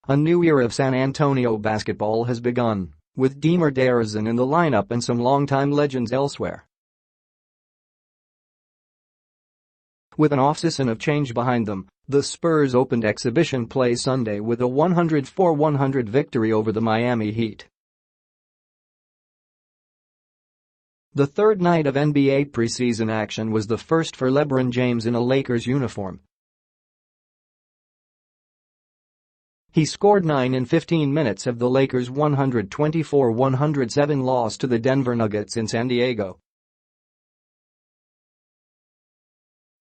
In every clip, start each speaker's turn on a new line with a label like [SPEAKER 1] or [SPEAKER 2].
[SPEAKER 1] A new era of San Antonio basketball has begun, with DeMar DeRozan in the lineup and some longtime legends elsewhere. With an offseason of change behind them, the Spurs opened exhibition play Sunday with a 104-100 victory over the Miami Heat. The third night of NBA preseason action was the first for LeBron James in a Lakers uniform. He scored 9 in 15 minutes of the Lakers' 124-107 loss to the Denver Nuggets in San Diego.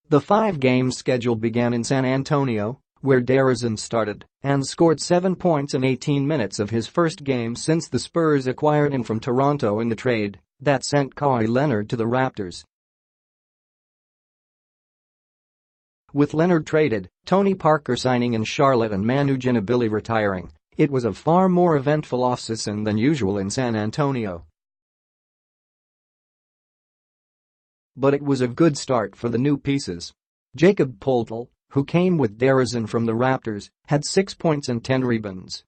[SPEAKER 1] The 5-game schedule began in San Antonio, where DeRozan started and scored 7 points in 18 minutes of his first game since the Spurs acquired him from Toronto in the trade that sent Kawhi Leonard to the Raptors. With Leonard traded, Tony Parker signing and Charlotte and Manu Ginobili retiring, it was a far more eventful offseason than usual in San Antonio. But it was a good start for the new pieces. Jakob Poeltl, who came with DeRozan from the Raptors, had 6 points and 10 rebounds.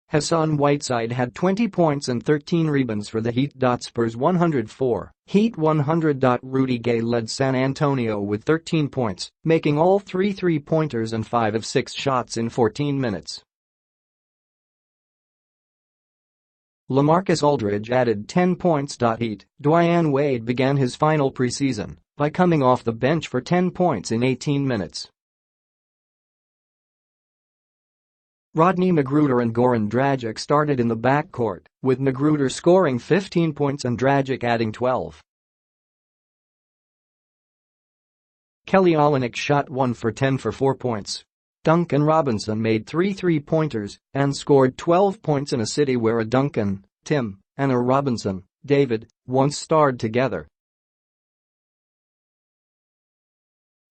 [SPEAKER 1] Hassan Whiteside had 20 points and 13 rebounds for the Heat. Spurs 104, Heat 100. Rudy Gay led San Antonio with 13 points, making all 3 3-pointers and 5 of 6 shots in 14 minutes. LaMarcus Aldridge added 10 points. Heat Dwyane Wade began his final preseason by coming off the bench for 10 points in 18 minutes. Rodney McGruder and Goran Dragic started in the backcourt, with McGruder scoring 15 points and Dragic adding 12. Kelly Olynyk shot 1 for 10 for 4 points. Duncan Robinson made 3 3-pointers and scored 12 points in a city where a Duncan, Tim, and a Robinson, David, once starred together.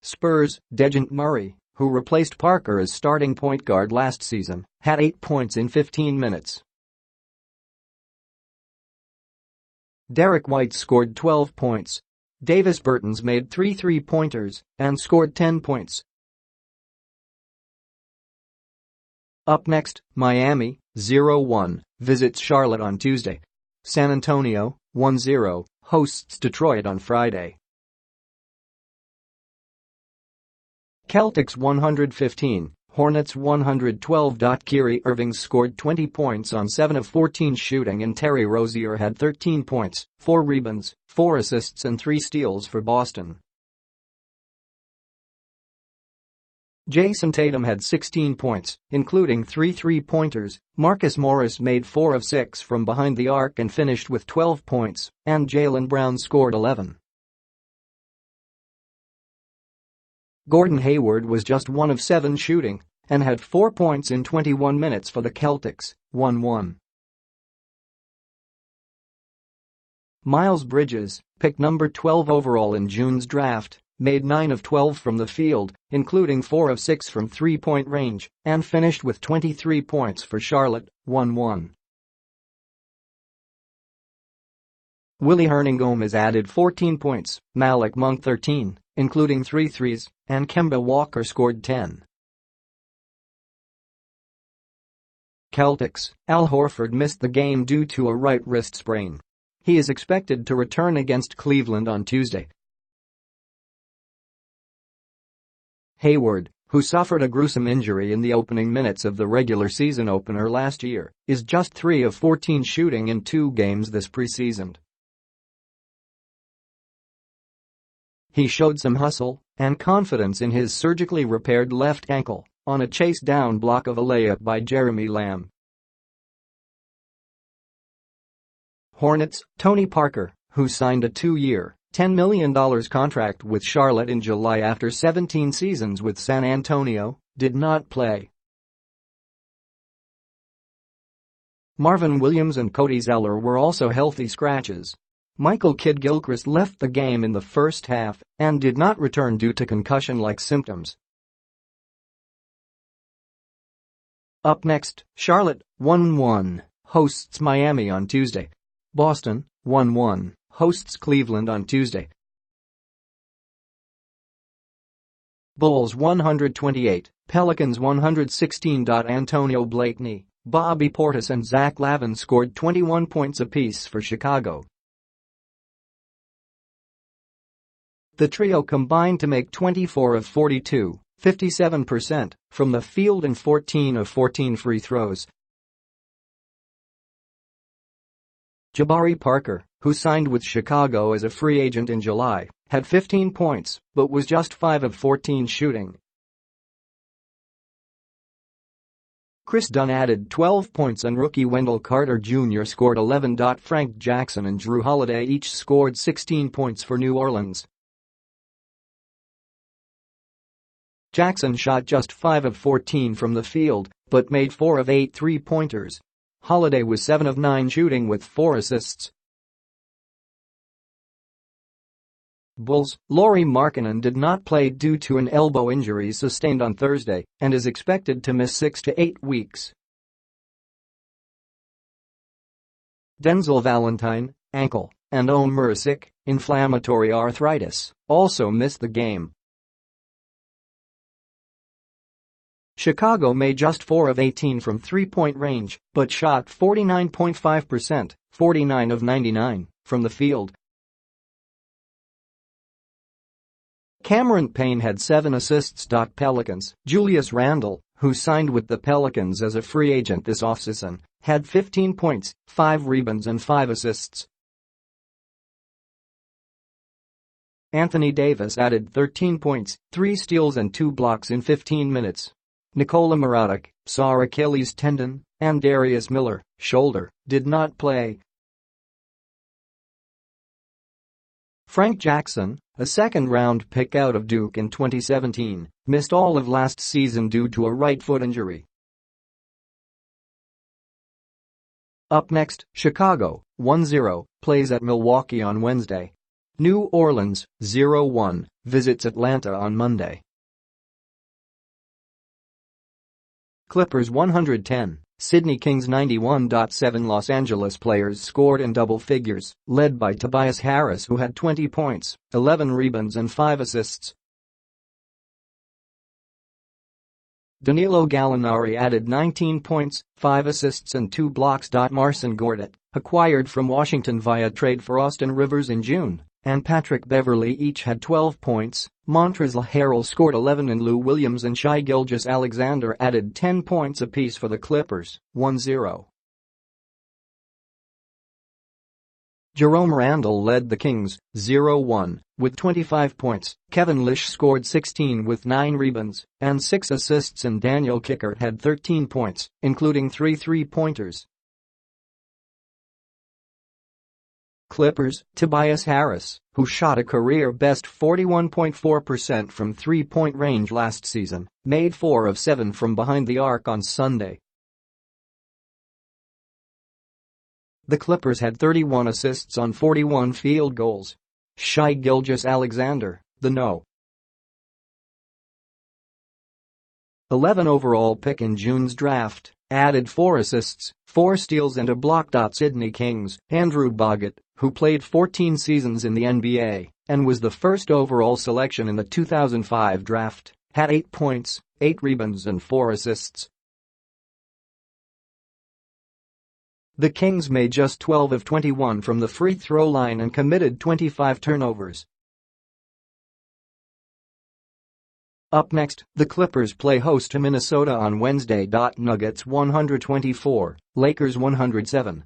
[SPEAKER 1] Spurs' Dejounte Murray, who replaced Parker as starting point guard last season, had 8 points in 15 minutes. Derek White scored 12 points. Davis Bertans made 3 3-pointers and scored 10 points. Up next, Miami, 0-1, visits Charlotte on Tuesday. San Antonio, 1-0, hosts Detroit on Friday. Celtics 115, Hornets 112. Kyrie Irving scored 20 points on 7 of 14 shooting and Terry Rozier had 13 points, 4 rebounds, 4 assists and 3 steals for Boston. Jason Tatum had 16 points, including 3 3-pointers. Marcus Morris made 4 of 6 from behind the arc and finished with 12 points, and Jaylen Brown scored 11. Gordon Hayward was just 1 of 7 shooting and had 4 points in 21 minutes for the Celtics, 1-1. Miles Bridges, picked number 12 overall in June's draft, made 9 of 12 from the field, including 4 of 6 from three-point range, and finished with 23 points for Charlotte, 1-1. Willy Hernangomez added 14 points, Malik Monk 13, including 3 threes, and Kemba Walker scored 10. Celtics, Al Horford missed the game due to a right wrist sprain. He is expected to return against Cleveland on Tuesday. Hayward, who suffered a gruesome injury in the opening minutes of the regular season opener last year, is just 3 of 14 shooting in 2 games this preseason. He showed some hustle and confidence in his surgically repaired left ankle on a chase-down block of a layup by Jeremy Lamb. Hornets, Tony Parker, who signed a 2-year, $10 million contract with Charlotte in July after 17 seasons with San Antonio, did not play. Marvin Williams and Cody Zeller were also healthy scratches. Michael Kidd-Gilchrist left the game in the first half and did not return due to concussion-like symptoms. Up next, Charlotte, 1-1, hosts Miami on Tuesday. Boston, 1-1, hosts Cleveland on Tuesday. Bulls 128, Pelicans 116. Antonio Blakeney, Bobby Portis and Zach LaVine scored 21 points apiece for Chicago. The trio combined to make 24 of 42, 57%, from the field and 14 of 14 free throws. Jabari Parker, who signed with Chicago as a free agent in July, had 15 points but was just 5 of 14 shooting. Chris Dunn added 12 points and rookie Wendell Carter Jr. scored 11. Frank Jackson and Jrue Holiday each scored 16 points for New Orleans. Jackson shot just 5 of 14 from the field but made 4 of 8 three-pointers. Holiday was 7 of 9 shooting with 4 assists. Bulls' Lauri Markkanen did not play due to an elbow injury sustained on Thursday and is expected to miss 6 to 8 weeks. Denzel Valentine, ankle, and Owen Murasic, inflammatory arthritis, also missed the game. Chicago made just 4 of 18 from three-point range but shot 49.5%, 49 of 99, from the field. Cameron Payne had 7 assists. Pelicans' Julius Randle, who signed with the Pelicans as a free agent this offseason, had 15 points, 5 rebounds and 5 assists. Anthony Davis added 13 points, 3 steals and 2 blocks in 15 minutes. Nikola Mirotic, sore Achilles tendon, and Darius Miller, shoulder, did not play. Frank Jackson, a second-round pick out of Duke in 2017, missed all of last season due to a right foot injury. Up next, Chicago, 1-0, plays at Milwaukee on Wednesday. New Orleans, 0-1, visits Atlanta on Monday. Clippers 110, Sydney Kings 91. 7 Los Angeles players scored in double figures, led by Tobias Harris who had 20 points, 11 rebounds and 5 assists. Danilo Gallinari added 19 points, 5 assists and 2 blocks. Marcin Gortat, acquired from Washington via trade for Austin Rivers in June, and Patrick Beverley each had 12 points. Montrezl Harrell scored 11 and Lou Williams and Shai Gilgeous-Alexander added 10 points apiece for the Clippers, 1-0. Jerome Randall led the Kings, 0-1, with 25 points. Kevin Lish scored 16 with 9 rebounds and 6 assists and Daniel Kickert had 13 points, including 3 three-pointers. Clippers, Tobias Harris, who shot a career-best 41.4% from three-point range last season, made 4 of 7 from behind the arc on Sunday. The Clippers had 31 assists on 41 field goals. Shai Gilgeous-Alexander, the No. 11 overall pick in June's draft, added 4 assists, 4 steals and a block. Sydney Kings' Andrew Bogut, who played 14 seasons in the NBA and was the first overall selection in the 2005 draft, had 8 points, 8 rebounds and 4 assists. The Kings made just 12 of 21 from the free throw line and committed 25 turnovers. Up next, the Clippers play host to Minnesota on Wednesday. Nuggets 124, Lakers 107.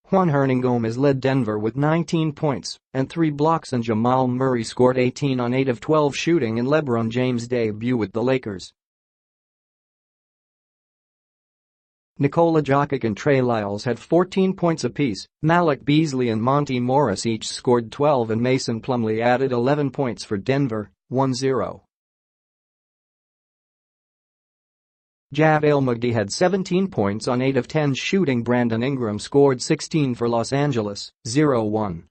[SPEAKER 1] Juan Hernangomez led Denver with 19 points and 3 blocks and Jamal Murray scored 18 on 8 of 12 shooting in LeBron James' debut with the Lakers. Nikola Jokic and Trey Lyles had 14 points apiece. Malik Beasley and Monty Morris each scored 12 and Mason Plumlee added 11 points for Denver, 1-0. JaVale McGee had 17 points on 8 of 10 shooting. Brandon Ingram scored 16 for Los Angeles, 0-1.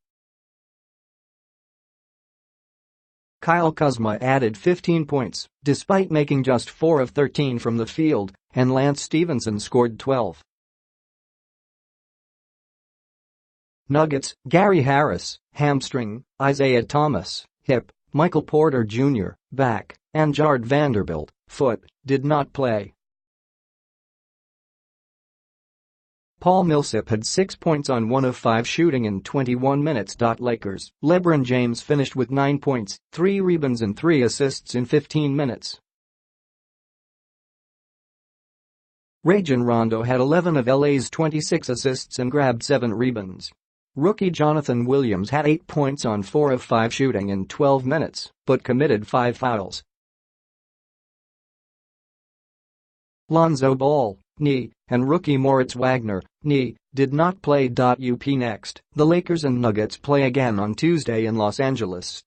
[SPEAKER 1] Kyle Kuzma added 15 points, despite making just 4 of 13 from the field, and Lance Stevenson scored 12. Nuggets, Gary Harris, hamstring, Isaiah Thomas, hip, Michael Porter Jr., back, and Jared Vanderbilt, foot, did not play. Paul Millsap had 6 points on 1 of 5 shooting in 21 minutes. Lakers. LeBron James finished with 9 points, 3 rebounds and 3 assists in 15 minutes. Rajon Rondo had 11 of LA's 26 assists and grabbed 7 rebounds. Rookie Jonathan Williams had 8 points on 4 of 5 shooting in 12 minutes, but committed 5 fouls. Lonzo Ball, knee, and rookie Moritz Wagner, knee, did not play. Up next, the Lakers and Nuggets play again on Tuesday in Los Angeles.